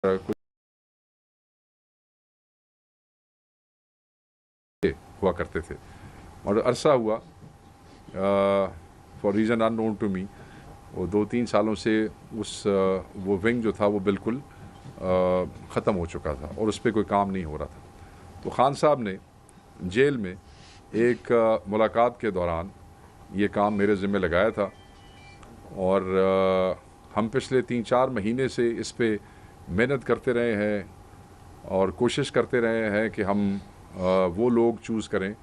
कुछ हुआ करते थे और अरसा हुआ for reason unknown to me वो 2-3 सालों से वो विंग जो था वो बिल्कुल ख़त्म हो चुका था और उस पर कोई काम नहीं हो रहा था। तो खान साहब ने जेल में एक मुलाकात के दौरान ये काम मेरे ज़िम्मे लगाया था और हम पिछले 3-4 महीने से इस पे मेहनत करते रहे हैं और कोशिश करते रहे हैं कि हम वो लोग चूज़ करें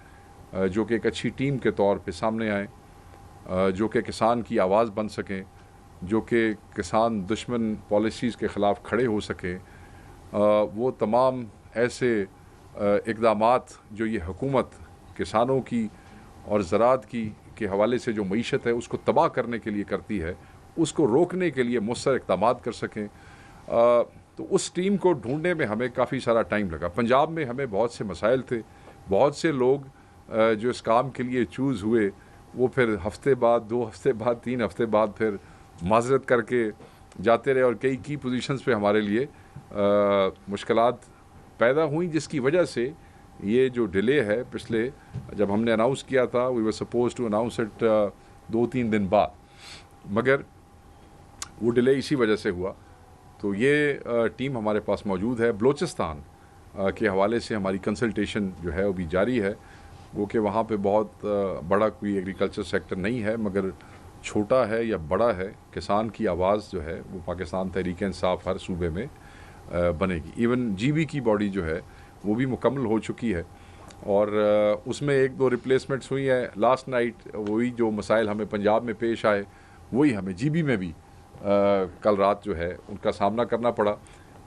जो कि एक अच्छी टीम के तौर पे सामने आएँ, जो कि किसान की आवाज़ बन सकें, जो कि किसान दुश्मन पॉलिसीज़ के ख़िलाफ़ खड़े हो सकें। वो तमाम ऐसे इक़दामात जो ये हुकूमत किसानों की और ज़राअत की के हवाले से जो मईशत है उसको तबाह करने के लिए करती है, उसको रोकने के लिए मुस्तर इक़दामात कर सकें। तो उस टीम को ढूंढने में हमें काफ़ी सारा टाइम लगा। पंजाब में हमें बहुत से मसाइल थे, बहुत से लोग जो इस काम के लिए चूज़ हुए वो फिर हफ्ते बाद, 2 हफ्ते बाद, 3 हफ्ते बाद फिर माजरत करके जाते रहे और कई की पोजीशंस पे हमारे लिए मुश्किलात पैदा हुई, जिसकी वजह से ये जो डिले है पिछले जब हमने अनाउंस किया था, we were suppose to announce it 2-3 दिन बाद, मगर वो डिले इसी वजह से हुआ। तो ये टीम हमारे पास मौजूद है। बलूचिस्तान के हवाले से हमारी कंसल्टेशन जो है वो भी जारी है, वो कि वहाँ पे बहुत बड़ा कोई एग्रीकल्चर सेक्टर नहीं है, मगर छोटा है या बड़ा है, किसान की आवाज़ जो है वो पाकिस्तान तहरीक इंसाफ हर सूबे में बनेगी। इवन जीबी की बॉडी जो है वो भी मुकम्मल हो चुकी है और उसमें 1-2 रिप्लेसमेंट्स हुई हैं। लास्ट नाइट वही जो मसाइल हमें पंजाब में पेश आए वही हमें जीबी में भी कल रात जो है उनका सामना करना पड़ा,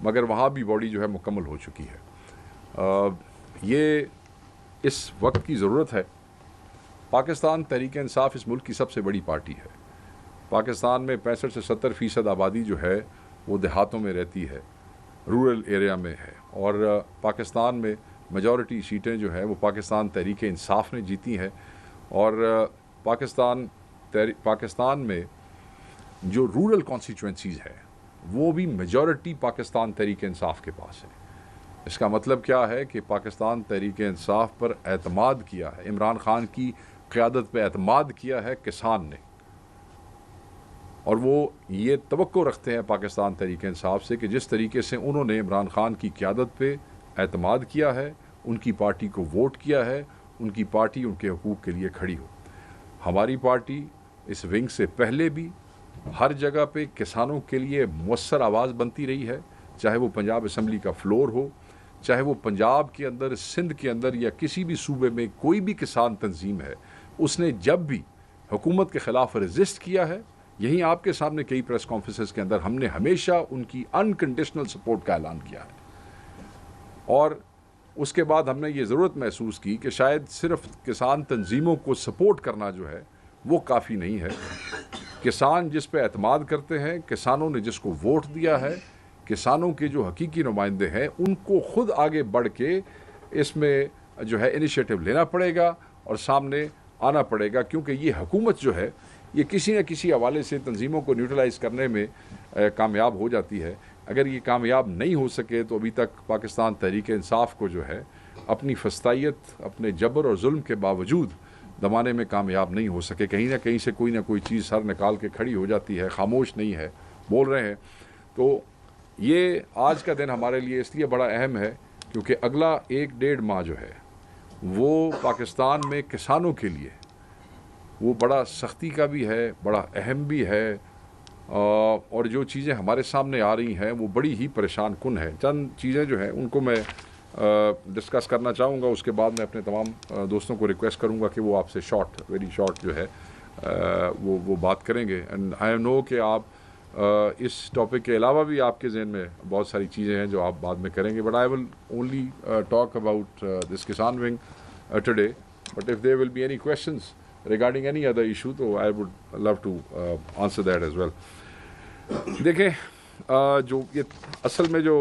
मगर वहाँ भी बॉडी जो है मुकम्मल हो चुकी है। ये इस वक्त की ज़रूरत है। पाकिस्तान तहरीक इंसाफ इस मुल्क की सबसे बड़ी पार्टी है। पाकिस्तान में 65 से 70% आबादी जो है वो देहातों में रहती है, रूरल एरिया में है, और पाकिस्तान में मेजॉरिटी सीटें जो है वो पाकिस्तान तहरीक इंसाफ ने जीती हैं और पाकिस्तान में जो रूरल कॉन्स्टिट्यूंसीज़ है वो भी मेजॉरिटी पाकिस्तान तहरीक इंसाफ के पास है। इसका मतलब क्या है कि पाकिस्तान तहरीक इंसाफ पर एतमाद किया है, इमरान खान की क़यादत पर एतमाद किया है किसान ने, और वो ये तवक्को रखते हैं पाकिस्तान तहरीक इंसाफ से कि जिस तरीके से उन्होंने इमरान खान की क़यादत पे एतमाद किया है, उनकी पार्टी को वोट किया है, उनकी पार्टी उनके हकूक़ के लिए खड़ी हो। हमारी पार्टी इस विंग से पहले भी हर जगह पे किसानों के लिए मुअस्सर आवाज़ बनती रही है, चाहे वो पंजाब असम्बली का फ्लोर हो, चाहे वो पंजाब के अंदर, सिंध के अंदर या किसी भी सूबे में कोई भी किसान तंजीम है, उसने जब भी हुकूमत के ख़िलाफ़ रजिस्ट किया है, यहीं आपके सामने कई प्रेस कॉन्फ्रेंसेस के अंदर हमने हमेशा उनकी अनकंडीशनल सपोर्ट का ऐलान किया है। और उसके बाद हमने ये ज़रूरत महसूस की कि शायद सिर्फ किसान तंजीमों को सपोर्ट करना जो है वो काफ़ी नहीं है। किसान जिस पे एतमाद करते हैं, किसानों ने जिसको वोट दिया है, किसानों के जो हकीकी नुमाइंदे हैं, उनको खुद आगे बढ़ के इसमें जो है इनिशिएटिव लेना पड़ेगा और सामने आना पड़ेगा, क्योंकि ये हुकूमत जो है ये किसी न किसी हवाले से तंजीमों को न्यूट्रलाइज़ करने में कामयाब हो जाती है। अगर ये कामयाब नहीं हो सके तो अभी तक पाकिस्तान तहरीक इंसाफ को जो है अपनी फस्तायत, अपने जबर और जुल्म के बावजूद दबाने में कामयाब नहीं हो सके। कहीं ना कहीं से कोई ना कोई चीज़ सर निकाल के खड़ी हो जाती है, खामोश नहीं है, बोल रहे हैं। तो ये आज का दिन हमारे लिए इसलिए बड़ा अहम है क्योंकि अगला 1-1.5 माह जो है वो पाकिस्तान में किसानों के लिए वो बड़ा सख्ती का भी है, बड़ा अहम भी है, और जो चीज़ें हमारे सामने आ रही हैं वो बड़ी ही परेशान कुन है। चंद चीज़ें जो हैं उनको मैं डिस्कस करना चाहूँगा, उसके बाद मैं अपने तमाम दोस्तों को रिक्वेस्ट करूँगा कि वो आपसे वेरी शॉर्ट जो है वो बात करेंगे। एंड आई नो कि आप इस टॉपिक के अलावा भी आपके जहन में बहुत सारी चीज़ें हैं जो आप बाद में करेंगे, but I will only talk about this Kisan wing today, but if there will be any questions regarding any other issue, तो I would love to answer that as well. देखें, जो ये असल में जो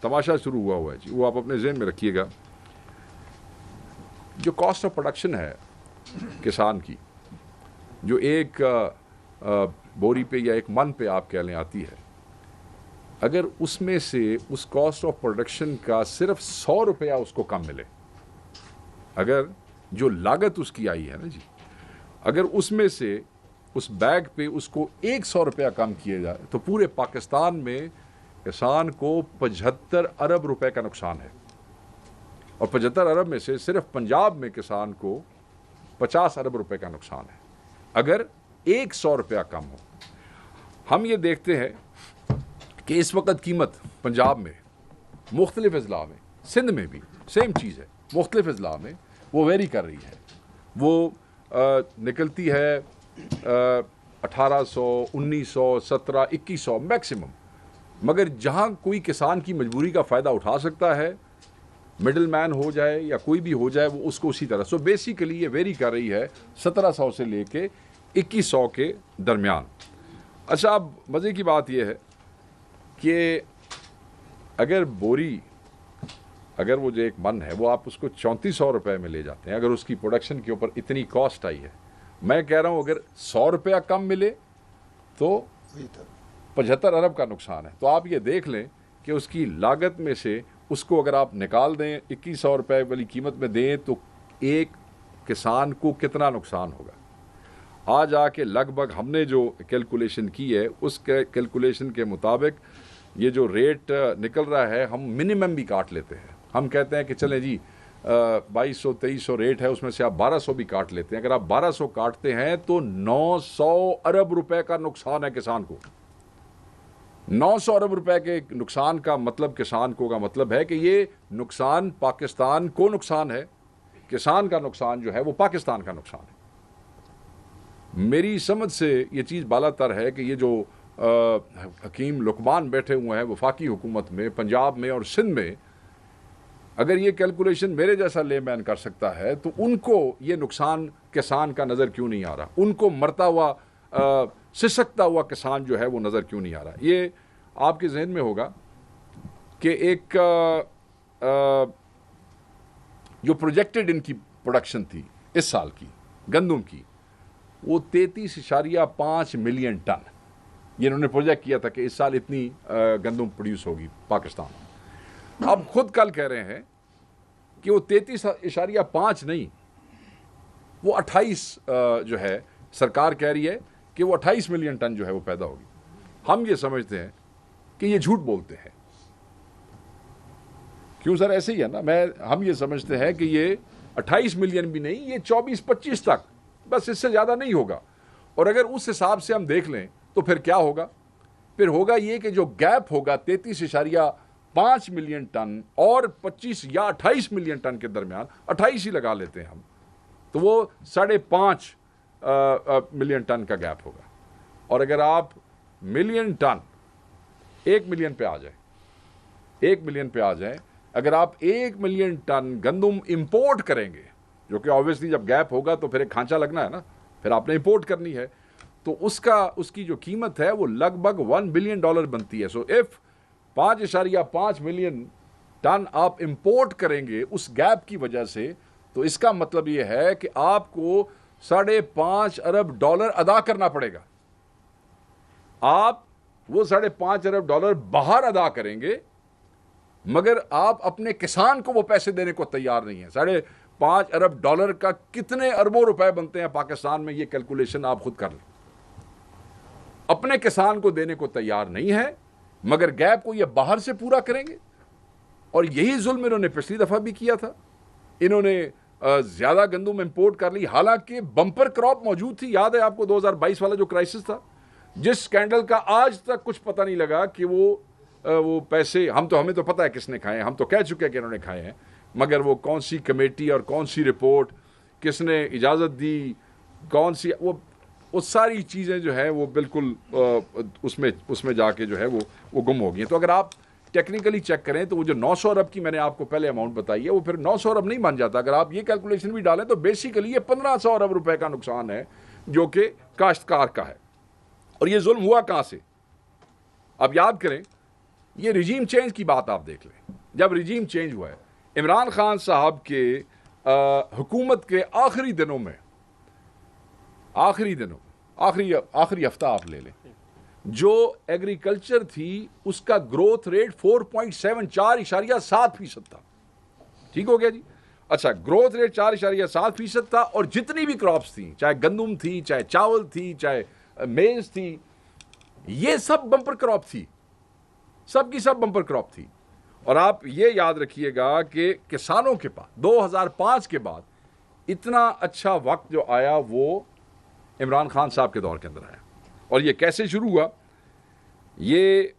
तमाशा शुरू हुआ है जी, वो आप अपने जहन में रखिएगा। जो कॉस्ट ऑफ प्रोडक्शन है किसान की, जो एक बोरी पे या एक मन पे आप कह लें आती है, अगर उसमें से उस कॉस्ट ऑफ प्रोडक्शन का सिर्फ 100 रुपया उसको कम मिले, अगर जो लागत उसकी आई है ना जी, अगर उसमें से उस बैग पे उसको 100 रुपया कम किया जाए तो पूरे पाकिस्तान में किसान को 75 अरब रुपए का नुकसान है। और 75 अरब में से सिर्फ पंजाब में किसान को 50 अरब रुपए का नुकसान है अगर 100 रुपया कम हो। हम ये देखते हैं कि इस वक्त कीमत पंजाब में मुख्तलिफ अजला में, सिंध में भी सेम चीज़ है, मुख्तलिफ अजला में वो वेरी कर रही है। वो निकलती है 1800, 1900, 1700, 2100 मैक्सिमम। मगर जहाँ कोई किसान की मजबूरी का फ़ायदा उठा सकता है, मिडिल मैन हो जाए या कोई भी हो जाए, वो उसको उसी तरह। सो बेसिकली ये वेरी कर रही है 1700 से लेके 2100 के दरमियान। अच्छा, अब मज़े की बात यह है कि अगर बोरी, अगर वो जो एक मन है वो आप उसको 3400 रुपये में ले जाते हैं, अगर उसकी प्रोडक्शन के ऊपर इतनी कॉस्ट आई है, मैं कह रहा हूँ अगर 100 रुपया कम मिले तो 75 अरब का नुकसान है। तो आप ये देख लें कि उसकी लागत में से उसको अगर आप निकाल दें 2100 रुपये वाली कीमत में दें तो एक किसान को कितना नुकसान होगा। आज आके लगभग हमने जो कैलकुलेशन की है उस कैलकुलेशन के मुताबिक ये जो रेट निकल रहा है, हम मिनिमम भी काट लेते हैं। हम कहते हैं कि चलें जी 2200-2300 रेट है, उसमें से आप 1200 भी काट लेते हैं। अगर आप 1200 काटते हैं तो 900 अरब रुपए का नुकसान है किसान को। 900 अरब रुपए के नुकसान का मतलब किसान को का मतलब है कि ये नुकसान पाकिस्तान को नुकसान है, किसान का नुकसान जो है वो पाकिस्तान का नुकसान है। मेरी समझ से ये चीज़ बालातर है कि ये जो हकीम लुकमान बैठे हुए हैं वफाकी हुकूमत में, पंजाब में और सिंध में, अगर ये कैलकुलेशन मेरे जैसा लेमैन कर सकता है तो उनको ये नुकसान किसान का नज़र क्यों नहीं आ रहा, उनको मरता हुआ सिसकता हुआ किसान जो है वो नज़र क्यों नहीं आ रहा। ये आपके जहन में होगा कि एक जो प्रोजेक्टेड इनकी प्रोडक्शन थी इस साल की गंदम की, वो 33.5 मिलियन टन ये इन्होंने प्रोजेक्ट किया था कि इस साल इतनी गंदम प्रोड्यूस होगी पाकिस्तान में। अब खुद कल कह रहे हैं कि वो 33.5 नहीं, वो 28 जो है सरकार कह रही है कि वो 28 मिलियन टन जो है वो पैदा होगी। हम ये समझते हैं कि ये झूठ बोलते हैं। क्यों सर? ऐसे ही है ना। हम ये समझते हैं कि ये 28 मिलियन भी नहीं, ये 24-25 तक, बस इससे ज़्यादा नहीं होगा। और अगर उस हिसाब से हम देख लें तो फिर क्या होगा? फिर होगा ये कि जो गैप होगा 33.5 मिलियन टन और 25 या 28 मिलियन टन के दरमियान, 28 ही लगा लेते हैं हम, तो वो 5.5 मिलियन टन का गैप होगा। और अगर आप मिलियन टन 1 मिलियन पे आ जाए, 1 मिलियन पे आ जाए, अगर आप 1 मिलियन टन गंदम इंपोर्ट करेंगे, जो कि ऑब्वियसली जब गैप होगा तो फिर एक खांचा लगना है ना, फिर आपने इंपोर्ट करनी है, तो उसकी जो कीमत है वो लगभग $1 बिलियन बनती है। सो इफ 5.5 मिलियन टन आप इंपोर्ट करेंगे उस गैप की वजह से, तो इसका मतलब ये है कि आपको $5.5 अरब अदा करना पड़ेगा। आप वो $5.5 अरब बाहर अदा करेंगे, मगर आप अपने किसान को वो पैसे देने को तैयार नहीं है। $5.5 अरब का कितने अरबों रुपए बनते हैं पाकिस्तान में, ये कैलकुलेशन आप खुद कर लें। अपने किसान को देने को तैयार नहीं है, मगर गैप को ये बाहर से पूरा करेंगे। और यही जुल्म इन्होंने पिछली दफा भी किया था। इन्होंने ज्यादा गंदम इंपोर्ट कर ली, हालांकि बम्पर क्रॉप मौजूद थी। याद है आपको 2022 वाला जो क्राइसिस था, जिस स्कैंडल का आज तक कुछ पता नहीं लगा कि वो पैसे हमें तो पता है किसने खाए हैं, हम तो कह चुके हैं कि इन्होंने खाए हैं, मगर वो कौन सी कमेटी और कौन सी रिपोर्ट, किसने इजाज़त दी, कौन सी, वो सारी चीज़ें जो है वो बिल्कुल उसमें जाके जो है वो गुम हो गई हैं। तो अगर आप टेक्निकली चेक करें तो वो जो 900 अरब की मैंने आपको पहले अमाउंट बताई है, वो फिर 900 अरब नहीं बन जाता। अगर आप ये कैलकुलेशन भी डालें तो बेसिकली ये 1500 अरब रुपए का नुकसान है जो कि काश्तकार का है। और ये जुल्म हुआ कहाँ से? अब याद करें, ये रिजीम चेंज की बात आप देख लें। जब रिजीम चेंज हुआ है, इमरान खान साहब के हुकूमत के आखिरी दिनों में, आखिरी हफ्ता आप ले लें, जो एग्रीकल्चर थी उसका ग्रोथ रेट 4.74% था। ठीक हो गया जी। अच्छा, ग्रोथ रेट 4.7% था और जितनी भी क्रॉप्स थी, चाहे गंदम थी, चाहे चावल थी, चाहे मेज थी, ये सब बम्पर क्रॉप थी, सब की सब बम्पर क्रॉप थी। और आप ये याद रखिएगा कि किसानों के पास 2005 के बाद इतना अच्छा वक्त जो आया वो इमरान खान साहब के दौर के अंदर आया। और ये कैसे शुरू हुआ? ये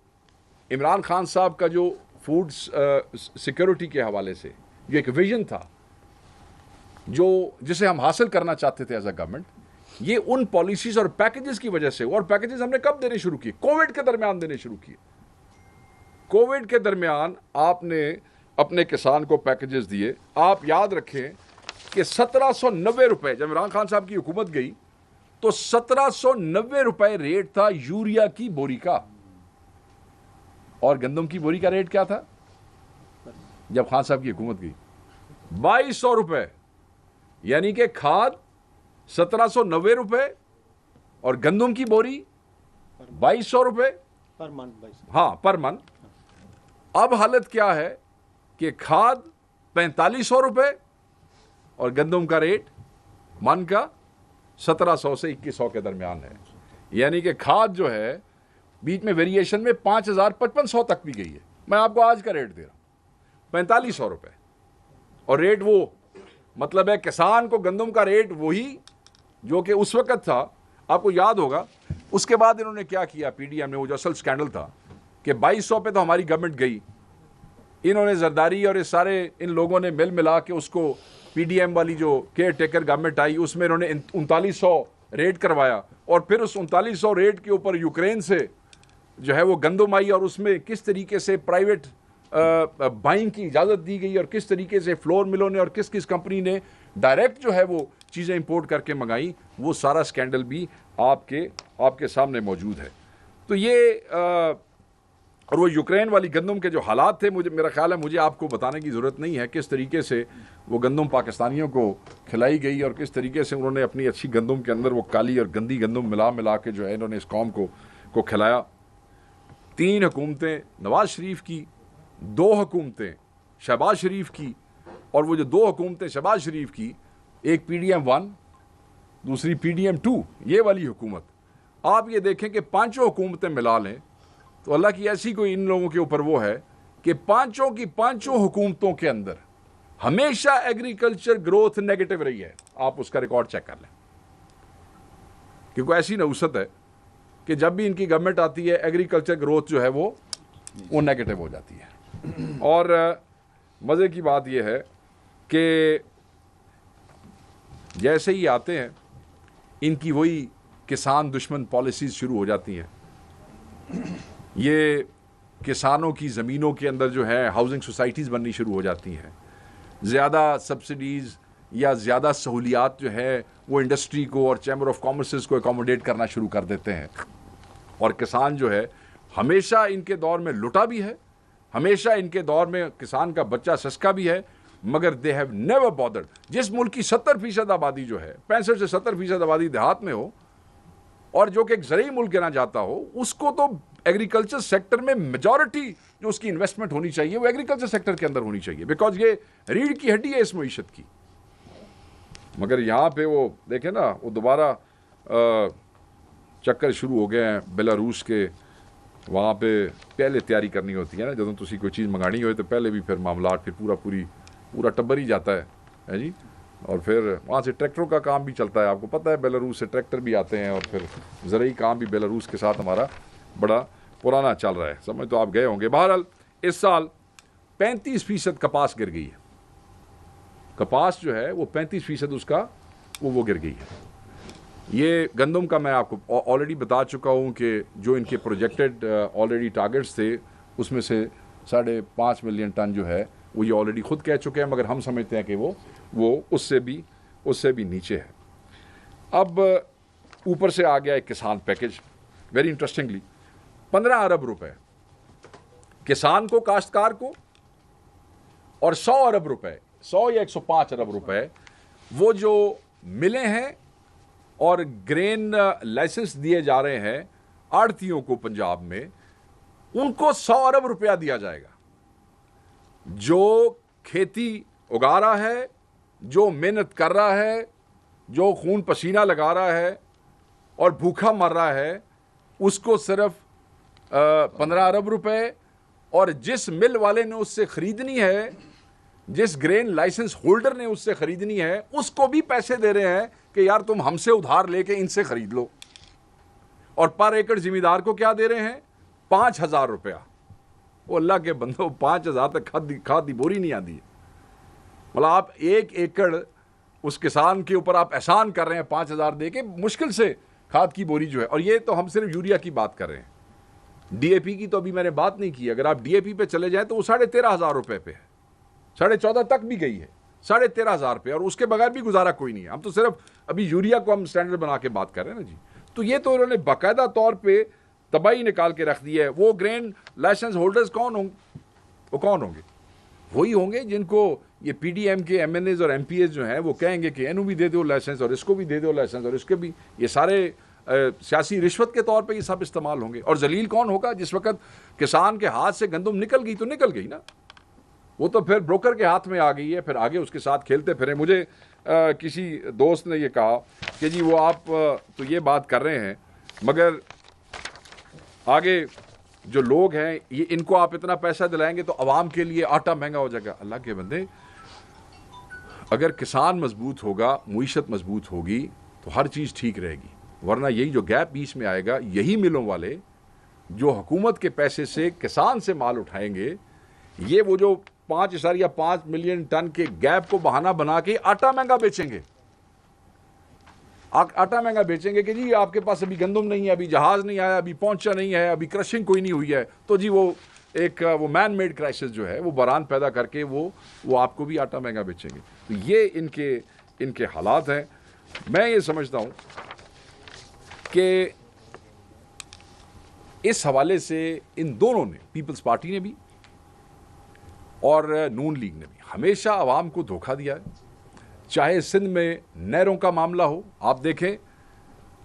इमरान खान साहब का जो फूड सिक्योरिटी के हवाले से जो एक विजन था, जिसे हम हासिल करना चाहते थे एज अ गवर्नमेंट, ये उन पॉलिसीज और पैकेजेस की वजह से। और पैकेजेस हमने कब देने शुरू किए? कोविड के दरमियान देने शुरू किए। कोविड के दरमियान आपने अपने किसान को पैकेजेस दिए। आप याद रखें कि 1790 रुपए, जब इमरान खान साहब की हुकूमत गई तो 1790 रुपए रेट था यूरिया की बोरी का। और गंदम की बोरी का रेट क्या था जब खान साहब की हुकूमत गई? 2200 रुपए। यानी कि खाद 1790 रुपए और गंदम की बोरी 2200 रुपए पर मन। हाँ, पर मन। अब हालत क्या है कि खाद 4500 रुपए और गंदम का रेट मन का 1700 से 2100 के दरमियान है। यानी कि खाद जो है बीच में वेरिएशन में 5000-5500 तक भी गई है। मैं आपको आज का रेट दे रहा हूं, 4500 रुपए। और रेट वो, मतलब है किसान को गंदम का रेट वही जो कि उस वक्त था। आपको याद होगा उसके बाद इन्होंने क्या किया, पीडीएम ने, वो जो असल स्कैंडल था कि 2200 पे तो हमारी गवर्नमेंट गई। इन्होंने जरदारी और ये सारे इन लोगों ने मिल मिला के उसको, पीडीएम वाली जो केयर टेकर गवर्नमेंट आई उसमें इन्होंने 3900 रेट करवाया। और फिर उस 3900 रेट के ऊपर यूक्रेन से जो है वो गंदम आई और उसमें किस तरीके से प्राइवेट बाइंग की इजाज़त दी गई और किस तरीके से फ्लोर मिलों ने और किस किस कंपनी ने डायरेक्ट जो है वो चीज़ें इंपोर्ट करके मंगाई, वो सारा स्कैंडल भी आपके सामने मौजूद है। तो ये और वो यूक्रेन वाली गंदम के जो हालात थे, मेरा ख्याल है मुझे आपको बताने की ज़रूरत नहीं है किस तरीके से वो गंदम पाकिस्तानियों को खिलाई गई और किस तरीके से उन्होंने अपनी अच्छी गंदम के अंदर वो काली और गंदी गंदम मिला के जो है इन्होंने इस कौम को खिलाया। 3 हुकूमतें नवाज शरीफ की, 2 हुकूमतें शहबाज शरीफ की, और वो जो 2 हुकूमतें शहबाज शरीफ की, एक PDM 1 दूसरी PDM 2, ये वाली हुकूमत, आप ये देखें कि 5 हुकूमतें मिला लें तो अल्लाह की ऐसी कोई इन लोगों के ऊपर वो है कि 5 की 5 हुकूमतों के अंदर हमेशा एग्रीकल्चर ग्रोथ नेगेटिव रही है। आप उसका रिकॉर्ड चेक कर लें, क्योंकि ऐसी नहुसत है कि जब भी इनकी गवर्नमेंट आती है एग्रीकल्चर ग्रोथ जो है वो नेगेटिव हो जाती है। और मज़े की बात यह है कि जैसे ही आते हैं इनकी वही किसान दुश्मन पॉलिसीज़ शुरू हो जाती हैं। ये किसानों की ज़मीनों के अंदर जो है हाउसिंग सोसाइटीज़ बननी शुरू हो जाती हैं। ज़्यादा सब्सिडीज़ या ज़्यादा सहूलियात जो है वो इंडस्ट्री को और चैम्बर ऑफ कॉमर्सेस को एकोमोडेट करना शुरू कर देते हैं। और किसान जो है हमेशा इनके दौर में लुटा भी है, हमेशा इनके दौर में किसान का बच्चा सस्का भी है, मगर दे हैव नेवर बॉदर्ड। जिस मुल्क की 70% आबादी जो है, 65 से 70% आबादी देहात में हो और जो कि एक ज़रूरी मुल्क गिना जाता हो, उसको तो एग्रीकल्चर सेक्टर में मेजॉरिटी जो उसकी इन्वेस्टमेंट होनी चाहिए वो एग्रीकल्चर सेक्टर के अंदर होनी चाहिए, बिकॉज ये रीढ़ की हड्डी है इस मईशत की। मगर यहाँ पे वो देखें ना, वो दोबारा चक्कर शुरू हो गए हैं बेलारूस के। वहाँ पे पहले तैयारी करनी होती है ना, जब तुसी कोई चीज़ मंगानी हो तो पहले भी फिर मामलात फिर पूरा टब्बर ही जाता है जी। और फिर वहाँ से ट्रैक्टरों का काम भी चलता है, आपको पता है बेलारूस से ट्रैक्टर भी आते हैं, और फिर ज़रूरी काम भी बेलारूस के साथ हमारा बड़ा पुराना चल रहा है, समझ तो आप गए होंगे। बहरहाल इस साल 35% कपास गिर गई है। कपास जो है वो 35% उसका वो गिर गई है। ये गंदम का मैं आपको ऑलरेडी बता चुका हूँ कि जो इनके प्रोजेक्टेड ऑलरेडी टारगेट्स थे उसमें से 5.5 मिलियन टन जो है वो ये ऑलरेडी खुद कह चुके हैं, मगर हम समझते हैं कि वो उससे भी नीचे है। अब ऊपर से आ गया एक किसान पैकेज, वेरी इंटरेस्टिंगली 15 अरब रुपए किसान को, काश्तकार को, और 100 अरब रुपए, 100 या 105 अरब रुपए वो जो मिले हैं और ग्रेन लाइसेंस दिए जा रहे हैं आड़तियों को पंजाब में, उनको 100 अरब रुपया दिया जाएगा। जो खेती उगा रहा है, जो मेहनत कर रहा है, जो खून पसीना लगा रहा है और भूखा मर रहा है, उसको सिर्फ 15 अरब रुपए, और जिस मिल वाले ने उससे खरीदनी है, जिस ग्रेन लाइसेंस होल्डर ने उससे खरीदनी है, उसको भी पैसे दे रहे हैं कि यार तुम हमसे उधार लेके इनसे खरीद लो। और पर एकड़ जिमीदार को क्या दे रहे हैं? 5,000 रुपया। वो अल्लाह के बंदो, 5,000 तक खाद दी बोरी नहीं आती है। मतलब आप 1 एकड़ उस किसान के ऊपर आप एहसान कर रहे हैं 5,000 दे के, मुश्किल से खाद की बोरी जो है। और ये तो हम सिर्फ यूरिया की बात कर रहे हैं, डीएपी की तो अभी मैंने बात नहीं की। अगर आप डीएपी पे चले जाएं तो वो 13,500 रुपए पे है, 14.5 तक भी गई है, 13,500 पे, और उसके बगैर भी गुजारा कोई नहीं है। हम तो सिर्फ अभी यूरिया को हम स्टैंडर्ड बना के बात कर रहे हैं ना जी। तो ये तो इन्होंने बाकायदा तौर पे तबाही निकाल के रख दी है। वो ग्रेन लाइसेंस होल्डर्स कौन होंगे? वो कौन होंगे? वही होंगे जिनको ये पीडीएम के एमएनएज और एमपीएस जो हैं वो कहेंगे कि इन्हों भी दे दो लाइसेंस और इसको भी दे दो लाइसेंस और इसके भी। ये सारे सियासी रिश्वत के तौर पे ये सब इस्तेमाल होंगे। और जलील कौन होगा? जिस वक्त किसान के हाथ से गंदम निकल गई तो निकल गई ना, वो तो फिर ब्रोकर के हाथ में आ गई है, फिर आगे उसके साथ खेलते फिरे। मुझे किसी दोस्त ने ये कहा कि जी वो आप तो ये बात कर रहे हैं, मगर आगे जो लोग हैं ये, इनको आप इतना पैसा दिलाएंगे तो अवाम के लिए आटा महंगा हो जाएगा। अल्लाह के बंदे, अगर किसान मजबूत होगा, मुईशत मजबूत होगी तो हर चीज़ ठीक रहेगी। वरना यही जो गैप बीच में आएगा, यही मिलों वाले जो हुकूमत के पैसे से किसान से माल उठाएंगे, ये वो जो 5.5 मिलियन टन के गैप को बहाना बना के आटा महंगा बेचेंगे। आटा महंगा बेचेंगे कि जी आपके पास अभी गंदम नहीं है, अभी जहाज नहीं आया, अभी पहुंचा नहीं है, अभी क्रशिंग कोई नहीं हुई है, तो जी वो एक वो मैन मेड क्राइसिस जो है वो बहरान पैदा करके वो आपको भी आटा महंगा बेचेंगे। तो ये इनके हालात हैं। मैं ये समझता हूँ कि इस हवाले से इन दोनों ने, पीपल्स पार्टी ने भी और नून लीग ने भी, हमेशा आवाम को धोखा दिया है। चाहे सिंध में नहरों का मामला हो, आप देखें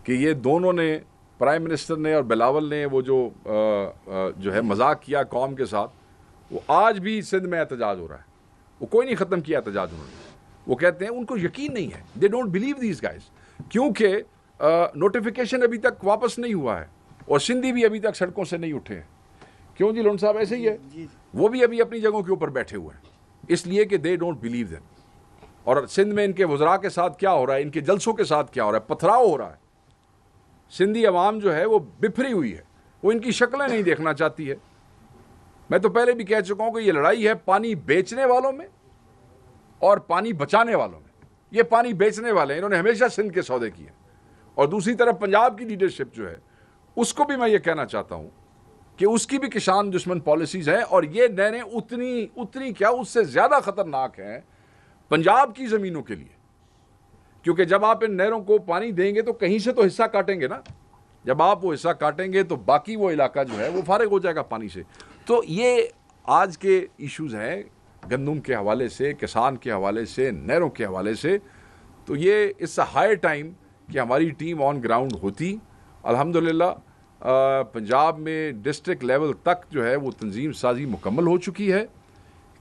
कि ये दोनों ने, प्राइम मिनिस्टर ने और बिलावल ने, वो जो है मजाक किया कौम के साथ, वो आज भी सिंध में एहतजाज हो रहा है। वो कोई नहीं ख़त्म किया एहतजाज उन्होंने। वो कहते हैं उनको यकीन नहीं है, they don't believe these guys, क्योंकि नोटिफिकेशन अभी तक वापस नहीं हुआ है और सिंधी भी अभी तक सड़कों से नहीं उठे हैं। क्यों जी लोन साहब? ऐसे ही है, वो भी अभी अपनी जगहों के ऊपर बैठे हुए हैं, इसलिए कि दे डोंट बिलीव देम। और सिंध में इनके वज़रा के साथ क्या हो रहा है, इनके जलसों के साथ क्या हो रहा है, पथराव हो रहा है। सिंधी अवाम जो है वो बिफरी हुई है, वो इनकी शक्लें नहीं देखना चाहती है। मैं तो पहले भी कह चुका हूं कि ये लड़ाई है पानी बेचने वालों में और पानी बचाने वालों में। ये पानी बेचने वाले हैं, इन्होंने हमेशा सिंध के सौदे किए। और दूसरी तरफ पंजाब की लीडरशिप जो है, उसको भी मैं ये कहना चाहता हूं कि उसकी भी किसान दुश्मन पॉलिसीज हैं, और ये नहरें उतनी क्या, उससे ज़्यादा ख़तरनाक हैं पंजाब की ज़मीनों के लिए। क्योंकि जब आप इन नहरों को पानी देंगे तो कहीं से तो हिस्सा काटेंगे ना, जब आप वो हिस्सा काटेंगे तो बाकी वो इलाका जो है वो फारिग हो जाएगा पानी से। तो ये आज के इश्यूज़ हैं गंदम के हवाले से, किसान के हवाले से, नहरों के हवाले से। तो ये इट्स अ हाई टाइम कि हमारी टीम ऑन ग्राउंड होती। अल्हम्दुलिल्लाह पंजाब में डिस्ट्रिक्ट लेवल तक जो है वो तंजीम साजी मुकम्मल हो चुकी है।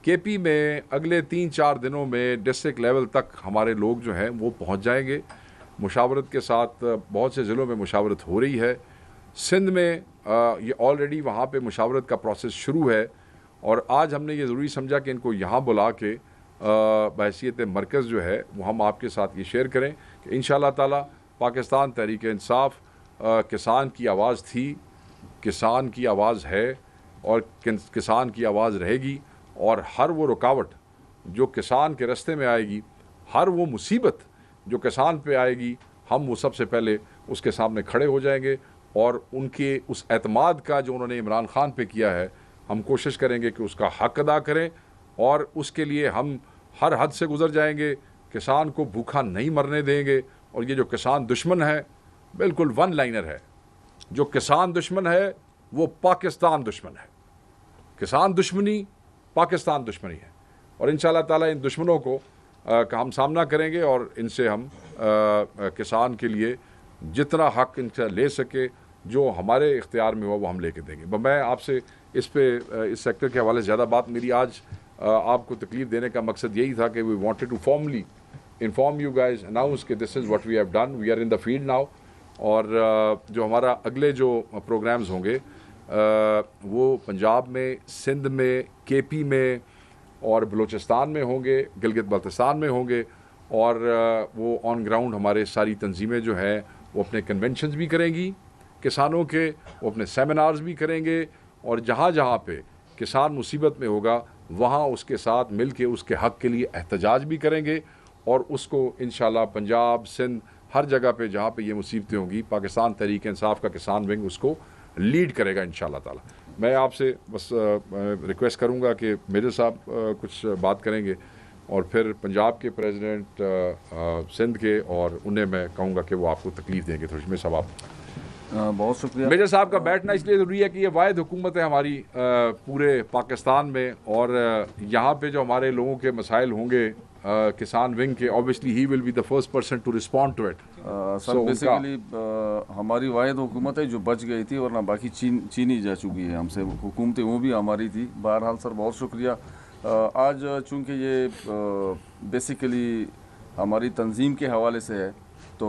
केपी में अगले 3-4 दिनों में डिस्ट्रिक्ट लेवल तक हमारे लोग जो हैं वो पहुंच जाएंगे। मुशावरत के साथ बहुत से ज़िलों में मुशावरत हो रही है। सिंध में ये ऑलरेडी वहाँ पे मुशावरत का प्रोसेस शुरू है, और आज हमने ये ज़रूरी समझा कि इनको यहाँ बुला के बहैसियत मरकज़ जो है वो हम आपके साथ ये शेयर करें कि इंशाअल्लाह ताला पाकिस्तान तहरीक इंसाफ किसान की आवाज़ थी, किसान की आवाज़ है और किसान की आवाज़ रहेगी। और हर वो रुकावट जो किसान के रास्ते में आएगी, हर वो मुसीबत जो किसान पे आएगी, हम वो सबसे पहले उसके सामने खड़े हो जाएंगे। और उनके उस एतमाद का जो उन्होंने इमरान खान पे किया है, हम कोशिश करेंगे कि उसका हक़ अदा करें, और उसके लिए हम हर हद से गुज़र जाएंगे। किसान को भूखा नहीं मरने देंगे। और ये जो किसान दुश्मन है बिल्कुल वन लाइनर है, जो किसान दुश्मन है वो पाकिस्तान दुश्मन है। किसान दुश्मनी पाकिस्तान दुश्मनी है, और इंशाअल्लाह ताला इन दुश्मनों को का हम सामना करेंगे, और इनसे हम किसान के लिए जितना हक़ इनसे ले सके जो हमारे इख्तियार में हुआ वो हम लेके देंगे। मैं आपसे इस सेक्टर के हवाले से ज़्यादा बात, मेरी आज आपको तकलीफ़ देने का मकसद यही था कि we wanted to formally inform you guys, announce कि this is what we have done, we are in the field now. और जो हमारा अगले जो प्रोग्राम्स होंगे वो पंजाब में, सिंध में, केपी में और बलूचिस्तान में होंगे, गिलगित बल्तिस्तान में होंगे। और वो ऑन ग्राउंड हमारे सारी तंजीमें जो हैं वो अपने कन्वेंशंस भी करेंगी किसानों के, वो अपने सेमिनार्स भी करेंगे, और जहाँ जहाँ पे किसान मुसीबत में होगा वहाँ उसके साथ मिल के उसके हक़ के लिए एहतजाज भी करेंगे। और उसको इंशाल्लाह पंजाब, सिंध, हर जगह पे जहाँ पे ये मुसीबतें होंगी, पाकिस्तान तहरीक इंसाफ का किसान विंग उसको लीड करेगा इंशाल्लाह ताला। मैं आपसे बस रिक्वेस्ट करूँगा कि मेजर साहब कुछ बात करेंगे, और फिर पंजाब के प्रेसिडेंट, सिंध के, और उन्हें मैं कहूँगा कि वो आपको तकलीफ़ देंगे थोड़ी। मेजर साहब, आप बहुत शुक्रिया। मेजर साहब का बैठना इसलिए ज़रूरी है कि ये वाहिद हुकूमत है हमारी पूरे पाकिस्तान में, और यहाँ पे जो हमारे लोगों के मसाइल होंगे किसान विंग के, obviously he will be the first person to respond to it. Sir basically हमारी वाहिद हुकूमत है जो बच गई थी, वरना बाकी चीनी जा चुकी है हमसे हुकूमतें, वो भी हमारी थी। बहरहाल सर बहुत शुक्रिया। आज चूँकि ये बेसिकली हमारी तंजीम के हवाले से है, तो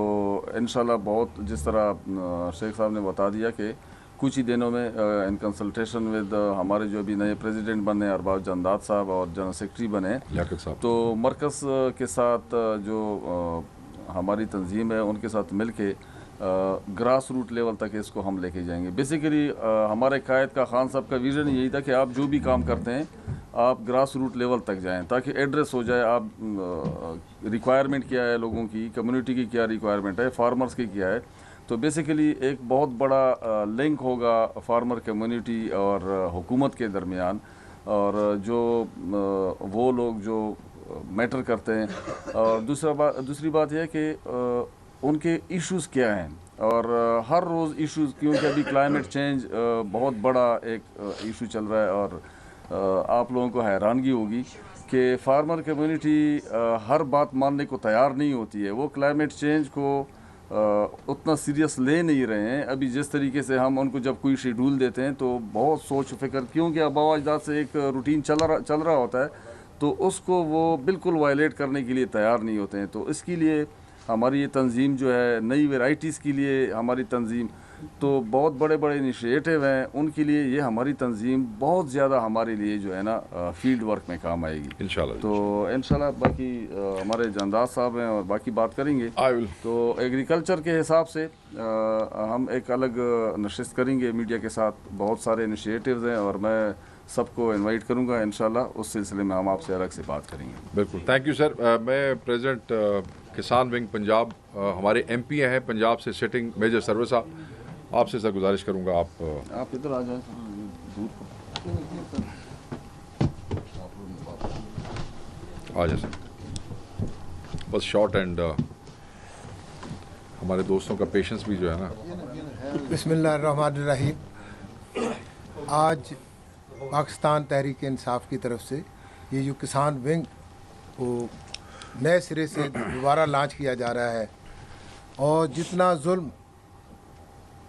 इंशाल्लाह बहुत, जिस तरह शेख साहब ने बता दिया कि कुछ ही दिनों में इन कंसल्टेशन विद हमारे जो भी नए प्रेसिडेंट बने, अरबाज जंदात साहब, और जनरल सेक्रेटरी बने, तो मरकज़ के साथ जो हमारी तंजीम है उनके साथ मिल के ग्रास रूट लेवल तक इसको हम लेके जाएंगे। बेसिकली हमारे कायद का खान साहब का विज़न यही था कि आप जो भी काम करते हैं आप ग्रास रूट लेवल तक जाएं, ताकि एड्रेस हो जाए आप रिक्वायरमेंट क्या है लोगों की, कम्युनिटी की क्या रिक्वायरमेंट है, फार्मर्स की क्या है। तो बेसिकली एक बहुत बड़ा लिंक होगा फार्मर कम्युनिटी और हुकूमत के दरमियान, और जो वो लोग जो मैटर करते हैं। और दूसरी बात यह है कि उनके इश्यूज़ क्या हैं, और हर रोज़ इश्यूज़, क्योंकि अभी क्लाइमेट चेंज बहुत बड़ा एक इशू चल रहा है, और आप लोगों को हैरानगी होगी कि फार्मर कम्युनिटी हर बात मानने को तैयार नहीं होती है। वो क्लाइमेट चेंज को उतना सीरियस ले नहीं रहे हैं अभी। जिस तरीके से हम उनको जब कोई शेड्यूल देते हैं तो बहुत सोच फिक्र, क्योंकि आबा अजदाद से एक रूटीन चल रहा होता है, तो उसको वो बिल्कुल वायलेट करने के लिए तैयार नहीं होते हैं। तो इसके लिए हमारी ये तंजीम जो है, नई वैराइटीज़ के लिए हमारी तंजीम, तो बहुत बड़े बड़े इनिशिएटिव हैं उनके लिए ये हमारी तंजीम बहुत ज़्यादा हमारे लिए जो है ना फील्ड वर्क में काम आएगी इंशाल्लाह। तो इंशाल्लाह बाकी हमारे जंदात साहब हैं और बाकी बात करेंगे। तो एग्रीकल्चर के हिसाब से हम एक अलग नशिस्त करेंगे मीडिया के साथ, बहुत सारे इनिशिएटिव्स हैं, और मैं सबको इनवाइट करूंगा इंशाल्लाह। उस सिलसिले में हम आपसे अलग से बात करेंगे। बिल्कुल, थैंक यू सर। मैं प्रेसिडेंट किसान विंग पंजाब, हमारे MP हैं पंजाब से सिटिंग, मेजर सरवर साहब, आपसे सर गुजारिश करूंगा आप इधर आ जाए, दूर आ जाए सर। बस शॉर्ट एंड हमारे दोस्तों का पेशेंस भी जो है ना। बिस्मिल्लाहिर्रहमानिर्रहीम। आज पाकिस्तान तहरीक इंसाफ की तरफ से ये जो किसान विंग को नए सिरे से दोबारा लॉन्च किया जा रहा है, और जितना जुल्म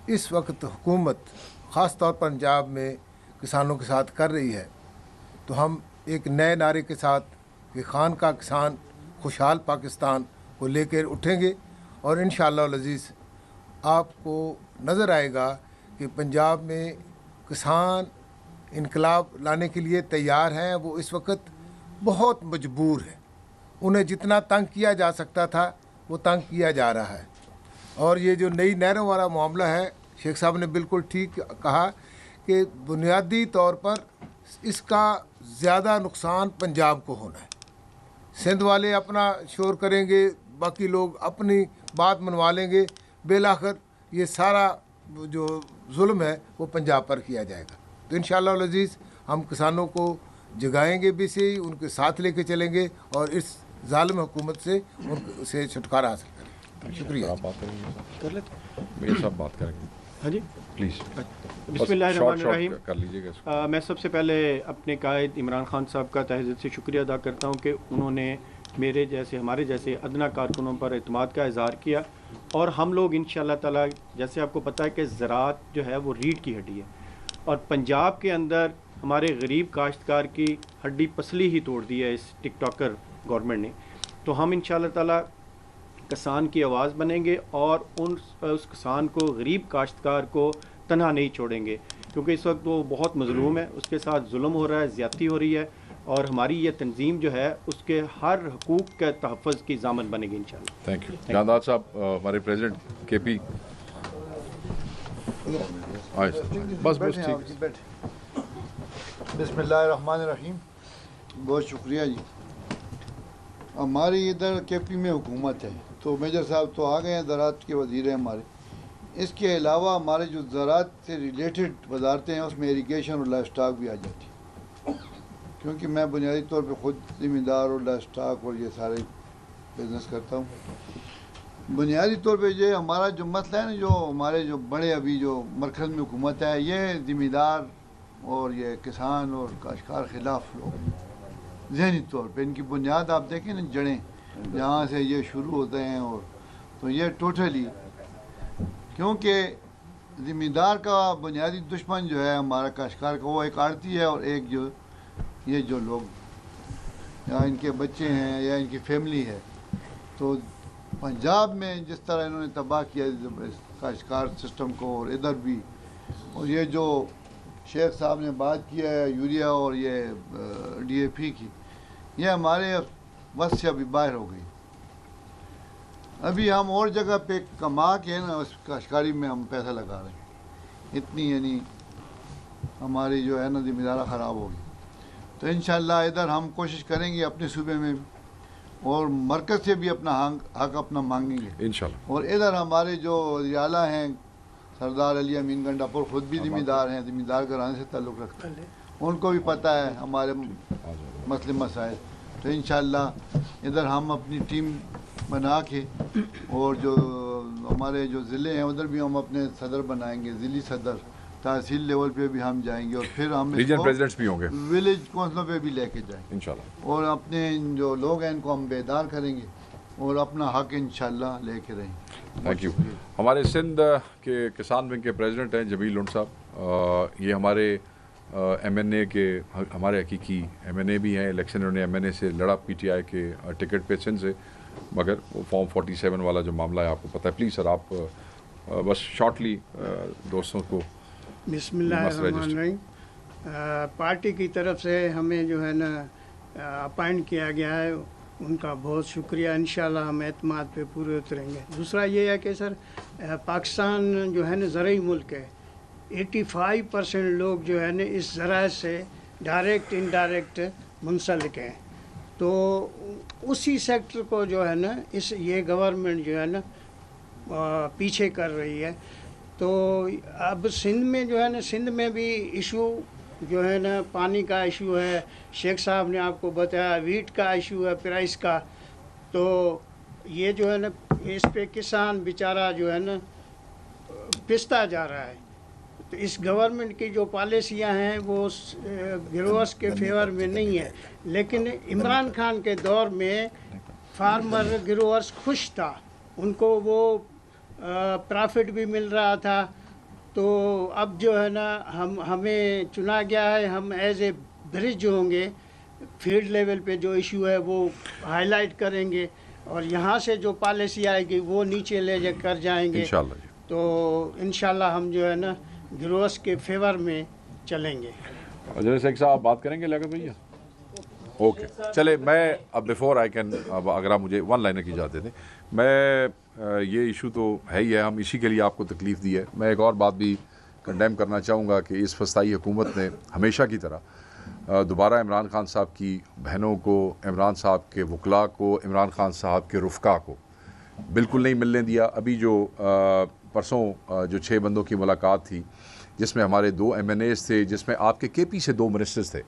इस वक्त हुकूमत ख़ास तौर पर पंजाब में किसानों के साथ कर रही है, तो हम एक नए नारे के साथ कि खान का किसान खुशहाल पाकिस्तान को लेकर उठेंगे। और इंशाअल्लाह अज़ीज़ आपको नज़र आएगा कि पंजाब में किसान इनकलाब लाने के लिए तैयार हैं। वो इस वक्त बहुत मजबूर है, उन्हें जितना तंग किया जा सकता था वो तंग किया जा रहा है। और ये जो नई नहरों वाला मामला है, शेख साहब ने बिल्कुल ठीक कहा कि बुनियादी तौर पर इसका ज़्यादा नुकसान पंजाब को होना है। सिंध वाले अपना शोर करेंगे, बाकी लोग अपनी बात मनवा लेंगे, बेलाखिर ये सारा जो जुल्म है वो पंजाब पर किया जाएगा। तो इंशाअल्लाह अज़ीज़ हम किसानों को जगाएंगे भी सही, उनके साथ लेके चलेंगे और इस जालिम हुकूमत से उनसे छुटकारा हासिल करेंगे। शुक्रिया। आप बात करेंगे? कर लेते मेरे साथ बात करेंगे। हाँ जी प्लीज़। बिस्मिल्लाहिर्रहमानिर्रहीम। कर लीजिएगा। मैं सबसे पहले अपने कायद इमरान खान साहब का तहे दिल से शुक्रिया अदा करता हूँ कि उन्होंने मेरे जैसे, हमारे जैसे अदना कारकुनों पर एतमाद का इज़हार किया और हम लोग इंशाल्लाह ताला, जैसे आपको पता है कि ज़राअत जो है वो रीढ़ की हड्डी है, और पंजाब के अंदर हमारे गरीब काश्तकार की हड्डी पसली ही तोड़ दी है इस टिकटॉकर गवर्नमेंट ने। तो हम इंशाल्लाह ताला किसान की आवाज़ बनेंगे और उस किसान को, गरीब काश्तकार को तनहा नहीं छोड़ेंगे, क्योंकि इस वक्त वो बहुत मजलूम है, उसके साथ जुल्म हो रहा है, ज़्यादती हो रही है, और हमारी ये तंजीम जो है उसके हर हकूक़ के तहफ़्फ़ुज़ की ज़ामन बनेगी इंशाल्लाह। थैंक यू जानदार साहब। हमारे प्रेसिडेंट केपी आए सर, बस ठीक। बिस्मिल्लाहिर्रहमानिर्रहीम। बहुत शुक्रिया जी। हमारी इधर केपी में हुकूमत है, तो मेजर साहब तो आ गए हैं, ज़राअत के वज़ीर हैं हमारे। इसके अलावा हमारे जो ज़राअत से रिलेटेड वजारतें हैं उसमें इरीगेशन और लाइफ स्टॉक भी आ जाती है, क्योंकि मैं बुनियादी तौर पे ख़ुद ज़मींदार और लाइफ स्टॉक और ये सारे बिज़नेस करता हूँ। बुनियादी तौर पे ये हमारा जो मसला है ना, जो हमारे जो बड़े अभी जो मरकज़ में हुकूमत है, ये ज़मींदार और ये किसान और काश्तकार ख़िलाफ़ लोग ज़हनी तौर पे, इनकी बुनियाद आप देखें ना, जड़ें जहाँ से ये शुरू होते हैं, और तो ये टोटली, क्योंकि ज़मींदार का बुनियादी दुश्मन जो है हमारा काश्तकार का, वो एक आड़ती है और एक जो ये जो लोग या इनके बच्चे हैं या इनकी फैमिली है। तो पंजाब में जिस तरह इन्होंने तबाह किया काश्तकार सिस्टम को, और इधर भी, और ये जो शेख साहब ने बात किया है यूरिया और ये DAP की, ये हमारे बस से अभी बाहर हो गई। अभी हम और जगह पे कमा के ना उस काश्तकारी में हम पैसा लगा रहे हैं, इतनी यानी हमारी जो है ना ज़मींदारा ख़राब होगी। तो इंशाअल्लाह इधर हम कोशिश करेंगे अपने सूबे में भी, और मरकज़ से भी अपना हक अपना मांगेंगे इंशाल्लाह। और इधर हमारे जो रियाला हैं सरदार अली अमीन गंडापुर, ख़ुद भी ज़मींदार हैं, ज़मींदार घराने से ताल्लुक़ रखते हैं, उनको भी पता है हमारे मसले मसाइल। तो इंशाअल्लाह इधर हम अपनी टीम बना के, और जो हमारे जो ज़िले हैं उधर भी हम अपने सदर बनाएंगे, ज़िली सदर, तहसील लेवल पे भी हम जाएंगे, और फिर हम रीजन प्रेसिडेंट्स भी होंगे, विलेज काउंसिलों पे भी लेके जाएंगे इंशाल्लाह, और अपने जो लोग हैं इनको हम बेदार करेंगे और अपना हक इंशाल्लाह लेके रहेंगे। Thank you. हमारे सिंध के किसान विंग के प्रेसिडेंट हैं जमील लुंड साहब। ये हमारे MNA के, हमारे हकीकी MNA भी हैं। इलेक्शन उन्होंने MNA से लड़ा PTI के टिकट पे सिंध से, मगर वो फॉर्म 47 वाला जो मामला है आपको पता है। प्लीज़ सर आप बस शॉर्टली दोस्तों को। बिस्मिल्लाहिर्रहमानिर्रहीम। पार्टी की तरफ से हमें जो है ना अपॉइंट किया गया है, उनका बहुत शुक्रिया। इंशाल्लाह हम एतमाद पे पूरे उतरेंगे। दूसरा ये है कि सर पाकिस्तान जो है ना ज़रूरी मुल्क है, 85% लोग जो है ना इस ज़राअत से डायरेक्ट इनडायरेक्ट मुंसलिक हैं। तो उसी सेक्टर को जो है ना ये गवर्नमेंट जो है ना पीछे कर रही है। तो अब सिंध में जो है ना, सिंध में भी इशू जो है ना पानी का इशू है, शेख साहब ने आपको बताया, वीट का इशू है, प्राइस का। तो ये जो है ना इस पे किसान बेचारा जो है ना पिसता जा रहा है। तो इस गवर्नमेंट की जो पॉलिसियां हैं वो ग्रोअर्स के फेवर में नहीं है, लेकिन इमरान खान के दौर में फार्मर ग्रोअर्स खुश था, उनको वो प्रॉफिट भी मिल रहा था। तो अब जो है ना हमें चुना गया है, हम एज ए ब्रिज होंगे, फील्ड लेवल पे जो इशू है वो हाईलाइट करेंगे, और यहाँ से जो पॉलिसी आएगी वो नीचे ले कर जाएंगे इंशाल्लाह। तो इंशाल्लाह हम जो है ना ग्रोअर्स के फेवर में चलेंगे। अजय शेख साहब बात करेंगे लियाकत भैया? ओके चले, मैं अब बिफोर आई कैन, अब अगर आप मुझे वन लाइनर की इजाज़त दें, मैं ये इशू तो है ही है, हम इसी के लिए आपको तकलीफ़ दी है। मैं एक और बात भी कंडेम करना चाहूँगा कि इस फसाई हुकूमत ने हमेशा की तरह दोबारा इमरान खान साहब की बहनों को, इमरान साहब के वकला को, इमरान खान साहब के रुफ़का को बिल्कुल नहीं मिलने दिया। अभी जो परसों जो 6 बंदों की मुलाकात थी, जिसमें हमारे 2 MNAs थे, जिसमें आपके KP से 2 मिनिस्टर्स थे,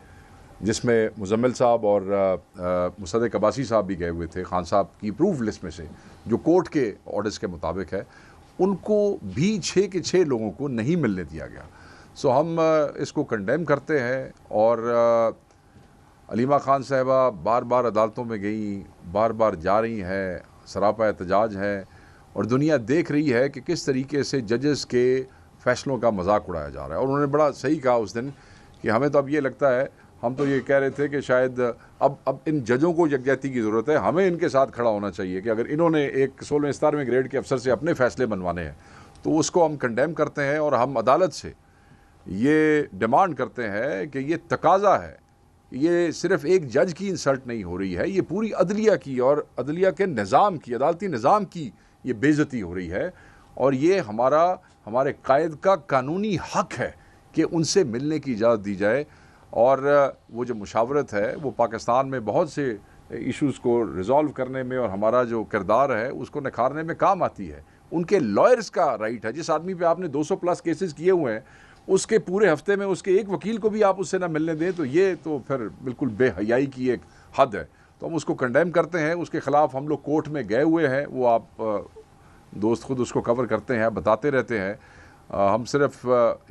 जिसमें मुजम्मिल साहब और मुसद्दिक अब्बासी साहब भी गए हुए थे, खान साहब की अप्रूव लिस्ट में से, जो कोर्ट के ऑर्डर्स के मुताबिक है, उनको भी 6 के 6 लोगों को नहीं मिलने दिया गया। सो हम इसको कंडेम करते हैं। और अलीमा खान साहिबा बार बार अदालतों में गई, बार बार जा रही हैं, सरापा एहतजाज है, और दुनिया देख रही है कि किस तरीके से जजेस के फैसलों का मजाक उड़ाया जा रहा है। और उन्होंने बड़ा सही कहा उस दिन कि हमें तो अब ये लगता है, हम तो ये कह रहे थे कि शायद अब इन जजों को यकजहती की ज़रूरत है, हमें इनके साथ खड़ा होना चाहिए कि अगर इन्होंने एक 16वें 17वें ग्रेड के अफसर से अपने फैसले बनवाने हैं तो उसको हम कंडेम करते हैं और हम अदालत से ये डिमांड करते हैं कि ये तकाजा है, ये सिर्फ एक जज की इंसल्ट नहीं हो रही है, ये पूरी अदलिया की और अदलिया के निज़ाम की, अदालती निज़ाम की ये बेइज्जती हो रही है। और ये हमारे कायद का कानूनी हक है कि उनसे मिलने की इजाज़त दी जाए। और वो जो मुशावरत है वो पाकिस्तान में बहुत से इश्यूज़ को रिज़ॉल्व करने में और हमारा जो किरदार है उसको निखारने में काम आती है। उनके लॉयर्स का राइट है, जिस आदमी पे आपने 200 प्लस केसेस किए हुए हैं उसके पूरे हफ्ते में उसके एक वकील को भी आप उससे ना मिलने दें तो ये तो फिर बिल्कुल बेहयाई की एक हद है। तो हम उसको कंडेम करते हैं, उसके ख़िलाफ़ हम लोग कोर्ट में गए हुए हैं, वो आप दोस्त खुद उसको कवर करते हैं, बताते रहते हैं। हम सिर्फ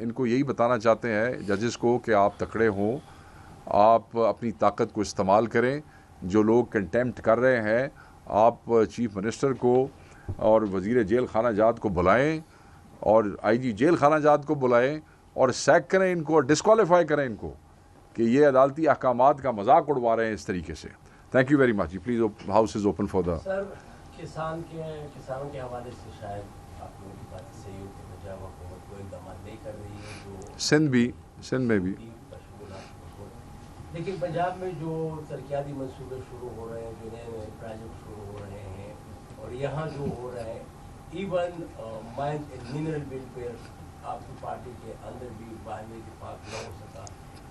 इनको यही बताना चाहते हैं जजेस को कि आप तकड़े हों, आप अपनी ताकत को इस्तेमाल करें। जो लोग कंटेम्प्ट कर रहे हैं आप चीफ मिनिस्टर को और वज़ीर जेल खाना जात को बुलाएं और आईजी जेल खाना जात को बुलाएं और सैक करें इनको और डिस्क्वालीफाई करें इनको कि ये अदालती अहकामात का मजाक उड़वा रहे हैं इस तरीके से। Thank you very much ji. Please, house is open for the. Sir, किसानों के हवाले से शायद आप लोगों की बात सहयोग के बजाय हुकूमत कोई इक़दाम नहीं कर रही है, जो सिंध में भी लेकिन पंजाब में जो तरक्याती मंसूबे शुरू हो रहे हैं, जो नए प्रोजेक्ट शुरू हो रहे हैं और यहाँ जो हो रहे हैं, इवन माइन मिनरल बिल पर आपकी पार्टी के अंदर भी बाहमी इत्तेफाक न हो सका।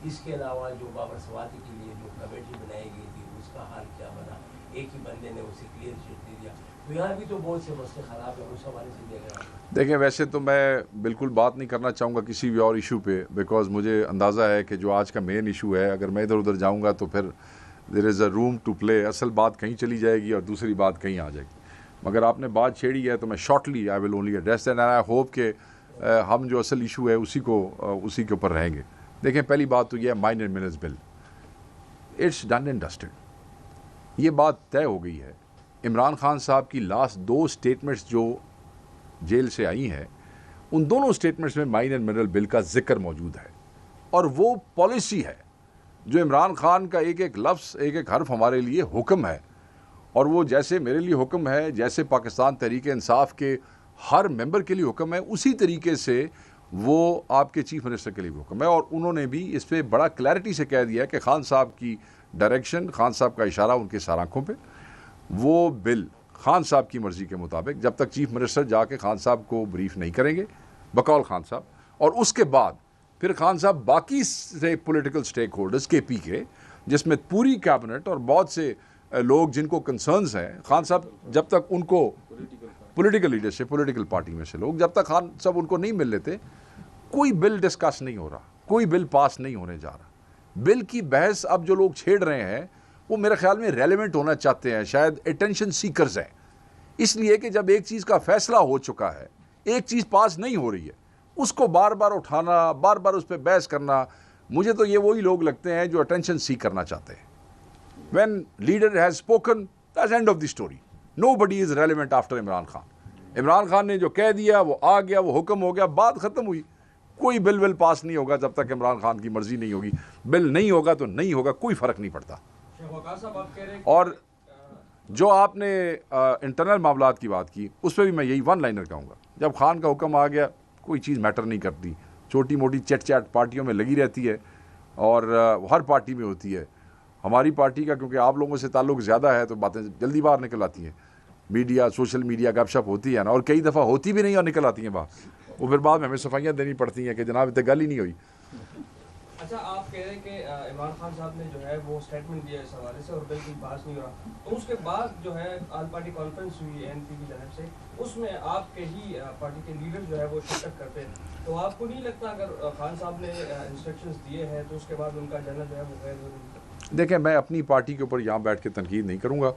इसके अलावा जो बाबर सवाती के लिए जो कमेटी बनाई गई थी उसका हाल क्या बना, एक ही बंदे ने उसे क्लियर चिट दे दिया। तो यहाँ भी तो बहुत से मसले ख़राब है, उस हवाले से देख रहा हूँ। देखें, वैसे तो मैं बिल्कुल बात नहीं करना चाहूँगा किसी भी और इशू पे, बिकॉज़ मुझे अंदाज़ा है कि जो आज का मेन इशू है, अगर मैं इधर उधर जाऊँगा तो फिर there is a room to play, असल बात कहीं चली जाएगी और दूसरी बात कहीं आ जाएगी। मगर आपने बात छेड़ी है तो मैं shortly I will only address that and I hope कि हम जो असल इशू है उसी के ऊपर रहेंगे। देखें, पहली बात तो यह है minor minerals bill, it's done and dusted, ये बात तय हो गई है। इमरान खान साहब की लास्ट 2 स्टेटमेंट्स जो जेल से आई हैं, उन दोनों स्टेटमेंट्स में माइनर मिनरल बिल का जिक्र मौजूद है और वो पॉलिसी है जो इमरान खान का एक एक लफ्ज़, एक एक हर्फ हमारे लिए हुक्म है। और वो जैसे मेरे लिए हुक्म है, जैसे पाकिस्तान तहरीक इंसाफ के हर मेंबर के लिए हुक्म है, उसी तरीके से वो आपके चीफ मिनिस्टर के लिए भी हुक्म है। और उन्होंने भी इस पर बड़ा क्लैरिटी से कह दिया कि खान साहब की डायरेक्शन, खान साहब का इशारा उनके सार आँखों पे, वो बिल खान साहब की मर्ज़ी के मुताबिक, जब तक चीफ मिनिस्टर जाके खान साहब को ब्रीफ नहीं करेंगे बकौल खान साहब, और उसके बाद फिर खान साहब बाकी से पॉलिटिकल स्टेक होल्डर्स KP के, जिसमें पूरी कैबिनेट और बहुत से लोग जिनको कंसर्न्स हैं, खान साहब जब तक उनको पॉलिटिकल लीडरशिप, पॉलिटिकल पार्टी में से लोग, जब तक खान साहब उनको नहीं मिल लेते, कोई बिल डिस्कस नहीं हो रहा, कोई बिल पास नहीं होने जा रहा। बिल की बहस अब जो लोग छेड़ रहे हैं वो मेरे ख्याल में रेलेवेंट होना चाहते हैं, शायद अटेंशन सीकर्स हैं, इसलिए कि जब एक चीज़ का फैसला हो चुका है, एक चीज़ पास नहीं हो रही है, उसको बार बार उठाना, बार बार उस पर बहस करना, मुझे तो ये वही लोग लगते हैं जो अटेंशन सीक करना चाहते हैं। When leader has spoken, that's the end of the story. Nobody is relevant after Imran Khan. Imran Khan ने जो कह दिया वो आ गया, वो हुक्म हो गया, बात ख़त्म हुई। कोई बिल पास नहीं होगा जब तक इमरान खान की मर्ज़ी नहीं होगी। बिल नहीं होगा तो नहीं होगा, कोई फ़र्क नहीं पड़ता। और जो आपने इंटरनल मामलात की बात की, उस पर भी मैं यही वन लाइनर कहूँगा, जब खान का हुक्म आ गया कोई चीज़ मैटर नहीं करती, छोटी मोटी चट चैट पार्टियों में लगी रहती है और हर पार्टी में होती है। हमारी पार्टी का क्योंकि आप लोगों से ताल्लुक़ ज़्यादा है तो बातें जल्दी बाहर निकल आती हैं, मीडिया, सोशल मीडिया गपशप होती है ना, और कई दफ़ा होती भी नहीं और निकल आती हैं बाहर, वो फिर बाद में हमें सफाइयाँ देनी पड़ती हैं कि जनाब इतने गल ही नहीं हुई। अच्छा, आप कह रहे हैं कि इमरान खान साहब ने जो है वो स्टेटमेंट दिया इस हवाले से और बिल पास नहीं हो रहा, तो उसके बाद जो है ऑल पार्टी कॉन्फ्रेंस हुई ANP की तरफ से, उसमें आपके ही पार्टी के लीडर जो है वो शिरकत करते हैं, तो आपको नहीं लगता अगर खान साहब ने इंस्ट्रक्शंस दिए हैं तो उसके बाद उनका जाना जो है वो गैर ज़रूरी? देखें, मैं अपनी पार्टी के ऊपर यहाँ बैठ के तनकीद नहीं करूँगा।